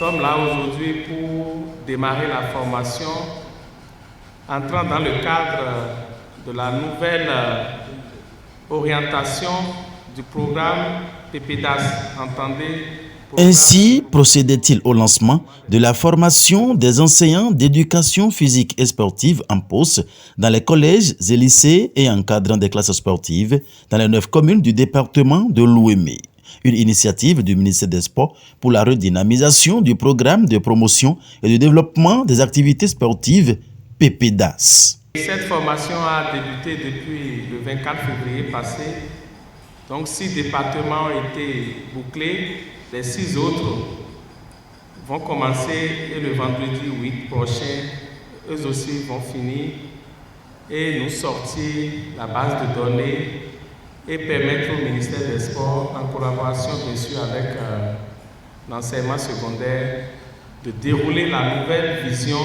sommes là aujourd'hui pour démarrer la formation entrant dans le cadre de la nouvelle orientation du programme PPDAS, entendez. Ainsi procédait-il au lancement de la formation des enseignants d'éducation physique et sportive en poste dans les collèges et lycées et encadrant des classes sportives dans les 9 communes du département de l'Ouémé. Une initiative du ministère des Sports pour la redynamisation du programme de promotion et de développement des activités sportives PPDAS. Cette formation a débuté depuis le 24 février passé. Donc 6 départements ont été bouclés. Les 6 autres vont commencer et le vendredi 8 prochain, eux aussi vont finir et nous sortir la base de données et permettre au ministère des Sports, en collaboration bien sûr avec l'enseignement secondaire, de dérouler la nouvelle vision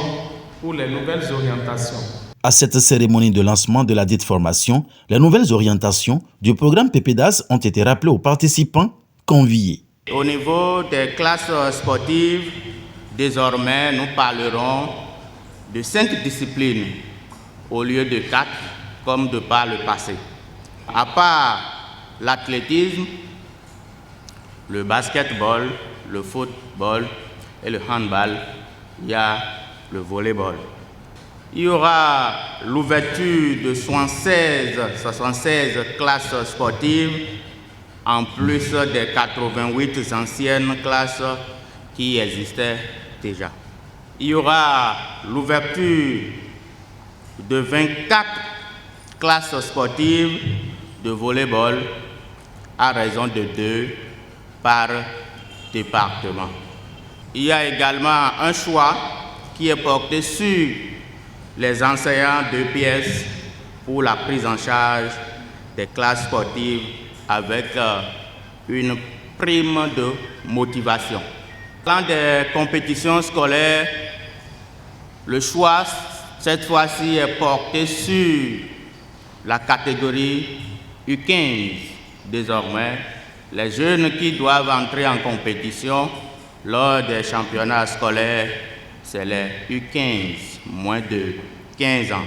pour les nouvelles orientations. À cette cérémonie de lancement de la dite formation, les nouvelles orientations du programme PPDAS ont été rappelées aux participants conviés. Au niveau des classes sportives, désormais, nous parlerons de 5 disciplines au lieu de 4, comme de par le passé. À part l'athlétisme, le basketball, le football et le handball, il y a le volleyball. Il y aura l'ouverture de 76 classes sportives, en plus des 88 anciennes classes qui existaient déjà. Il y aura l'ouverture de 24 classes sportives de volleyball à raison de 2 par département. Il y a également un choix qui est porté sur les enseignants d'EPS pour la prise en charge des classes sportives avec une prime de motivation. Dans des compétitions scolaires, le choix cette fois-ci est porté sur la catégorie U15. Désormais, les jeunes qui doivent entrer en compétition lors des championnats scolaires, c'est les U15, moins de 15 ans.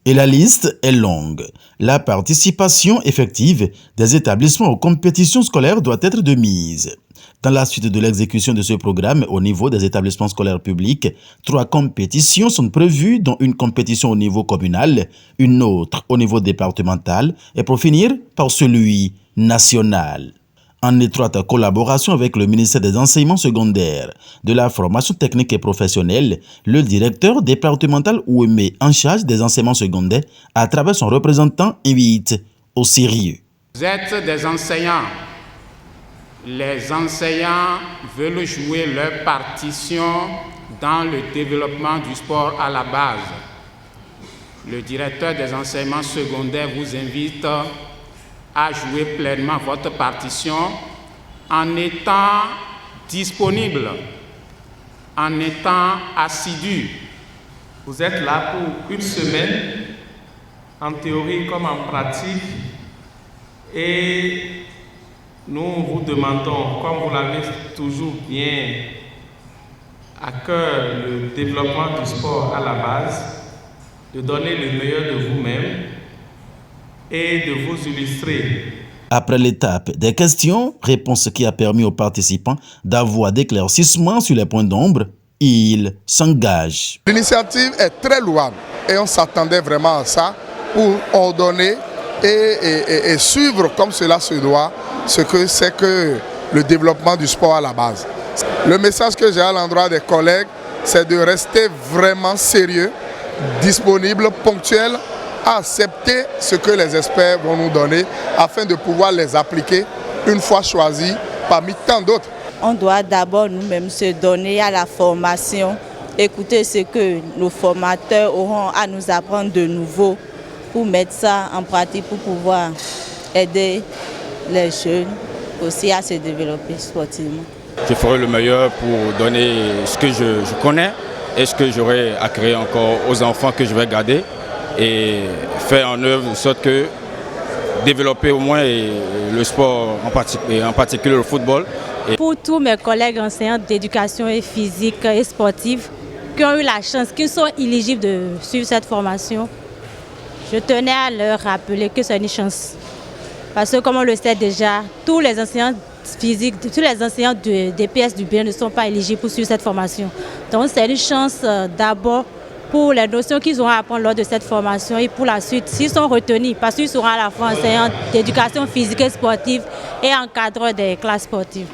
Et la liste est longue. La participation effective des établissements aux compétitions scolaires doit être de mise. Dans la suite de l'exécution de ce programme au niveau des établissements scolaires publics, 3 compétitions sont prévues, dont une compétition au niveau communal, une autre au niveau départemental et pour finir par celui national. En étroite collaboration avec le ministère des Enseignements secondaires, de la formation technique et professionnelle, le directeur départemental Ouémé en charge des enseignements secondaires, à travers son représentant, invite au sérieux. Vous êtes des enseignants. Les enseignants veulent jouer leur partition dans le développement du sport à la base. Le directeur des enseignements secondaires vous invite à jouer pleinement votre partition en étant disponible, en étant assidu. Vous êtes là pour une semaine, en théorie comme en pratique, et nous vous demandons, comme vous l'avez toujours bien à cœur, le développement du sport à la base, de donner le meilleur de vous-même et de vous illustrer. Après l'étape des questions-réponses qui a permis aux participants d'avoir d'éclaircissements sur les points d'ombre, ils s'engagent. L'initiative est très louable et on s'attendait vraiment à ça pour ordonner et suivre comme cela se doit ce que c'est que le développement du sport à la base. Le message que j'ai à l'endroit des collègues, c'est de rester vraiment sérieux, disponible, ponctuel, à accepter ce que les experts vont nous donner afin de pouvoir les appliquer une fois choisis parmi tant d'autres. On doit d'abord nous-mêmes se donner à la formation, écouter ce que nos formateurs auront à nous apprendre de nouveau pour mettre ça en pratique, pour pouvoir aider les jeunes aussi à se développer sportivement. Je ferai le meilleur pour donner ce que je connais et ce que j'aurai à créer encore aux enfants que je vais garder et faire en œuvre de sorte que développer au moins le sport, en particulier le football. Pour tous mes collègues enseignants d'éducation physique et sportive qui ont eu la chance, qui sont éligibles de suivre cette formation, je tenais à leur rappeler que c'est une chance. Parce que comme on le sait déjà, tous les enseignants physiques, tous les enseignants des PS du Bénin ne sont pas éligibles pour suivre cette formation. Donc c'est une chance d'abord pour les notions qu'ils auront à apprendre lors de cette formation et pour la suite, s'ils sont retenus, parce qu'ils seront à la fois enseignants d'éducation physique et sportive et encadreurs des classes sportives.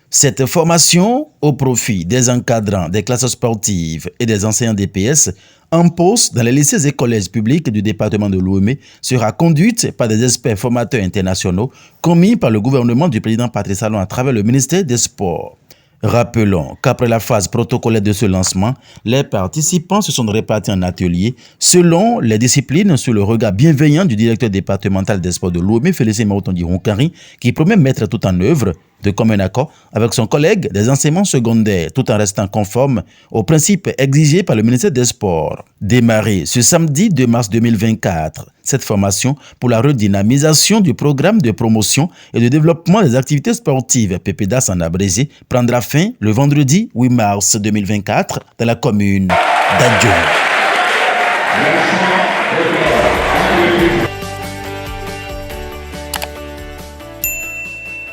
Cette formation au profit des encadrants des classes sportives et des enseignants DPS en poste dans les lycées et collèges publics du département de Lomé sera conduite par des experts formateurs internationaux commis par le gouvernement du président Patrice Talon à travers le ministère des Sports. Rappelons qu'après la phase protocolaire de ce lancement, les participants se sont répartis en ateliers selon les disciplines sous le regard bienveillant du directeur départemental des sports de Lomé, Félicien Maotondi Ronkari, qui promet mettre tout en œuvre de commun accord avec son collègue des enseignements secondaires, tout en restant conforme aux principes exigés par le ministère des Sports. Démarrée ce samedi 2 mars 2024, cette formation pour la redynamisation du programme de promotion et de développement des activités sportives PPDAS en abrégé prendra fin le vendredi 8 mars 2024 dans la commune d'Adjoum.